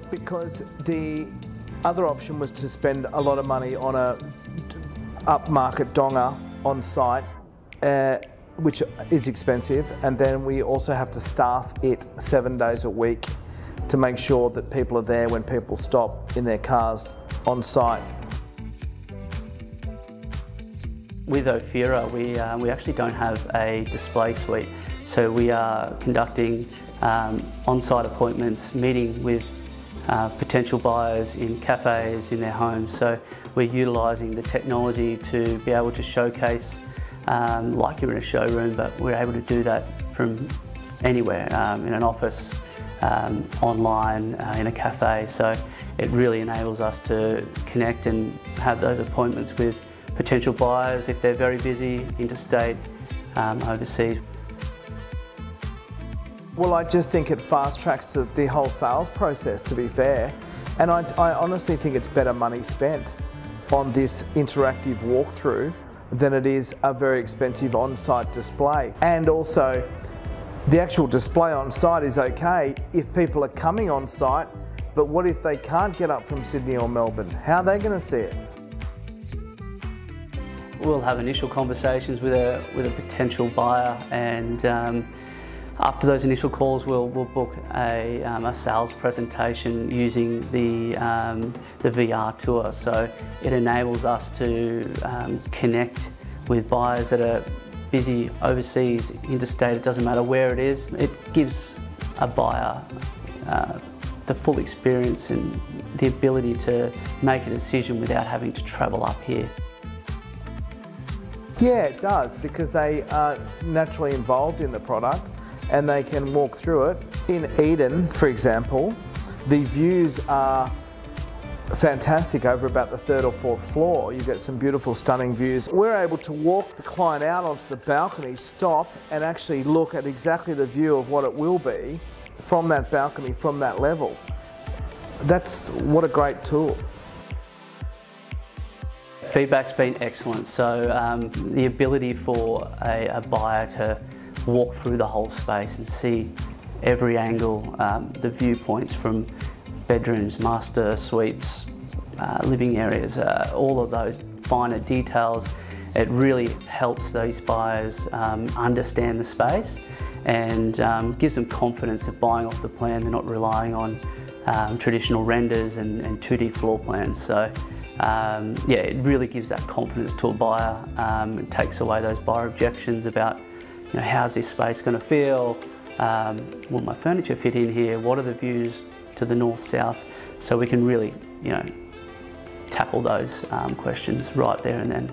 because the other option was to spend a lot of money on a upmarket donga on site, which is expensive, and then we also have to staff it 7 days a week to make sure that people are there when people stop in their cars on site. With Ophira, we actually don't have a display suite, so we are conducting on-site appointments, meeting with potential buyers in cafes, in their homes. So we're utilising the technology to be able to showcase like you're in a showroom, but we're able to do that from anywhere, in an office, online, in a cafe. So it really enables us to connect and have those appointments with potential buyers if they're very busy, interstate, overseas. Well, I just think it fast tracks the whole sales process, to be fair. And I honestly think it's better money spent on this interactive walkthrough than it is a very expensive on-site display. And also, the actual display on site is okay if people are coming on site, but what if they can't get up from Sydney or Melbourne? How are they going to see it? We'll have initial conversations with a potential buyer, and after those initial calls, we'll book a sales presentation using the VR tour. So it enables us to connect with buyers that are busy overseas, interstate. It doesn't matter where it is. It gives a buyer the full experience and the ability to make a decision without having to travel up here. Yeah, it does, because they are naturally involved in the product and they can walk through it. In Eden, for example, the views are fantastic over about the 3rd or 4th floor. You get some beautiful, stunning views. We're able to walk the client out onto the balcony, stop, and actually look at exactly the view of what it will be from that balcony, from that level. What a great tool. Feedback's been excellent, so the ability for a buyer to walk through the whole space and see every angle, the viewpoints from bedrooms, master suites, living areas, all of those finer details, it really helps those buyers understand the space and gives them confidence of buying off the plan. They're not relying on traditional renders and 2D floor plans. So yeah, it really gives that confidence to a buyer. It takes away those buyer objections about, how's this space going to feel? Will my furniture fit in here? What are the views to the north, south? So we can really, tackle those questions right there and then.